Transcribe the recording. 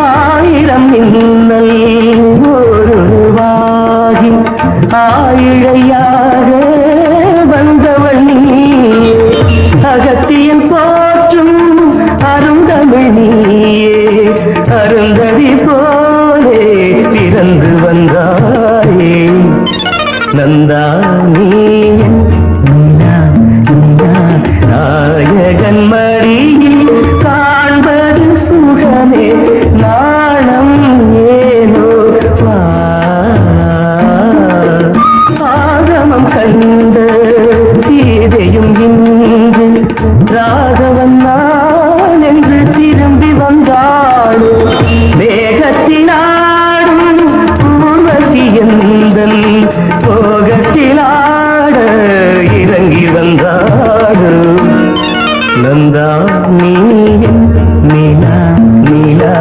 ஆயிரம் மின்னல் ஒருவாகி ஆயிழையாக வந்தவள் நீயே அகத்தியன் போற்றும் அருந்தமிழ் நீயே அருந்ததி போலே பிறந்து வந்தாயே நந்தா நீயன் நாயகன் மடியில் காண்பது சுகமே நாணம் ஏனோ ஆகமம் கண்ட சீதையும் இன்று ராகவன் நான் என்று திரும்பி வந்தாள் வேகத்தினாடும் ஊர்வசி எந்தன் போகத்திலாட இறங்கி வந்தாள் நந்தா நீ நிலா நிலா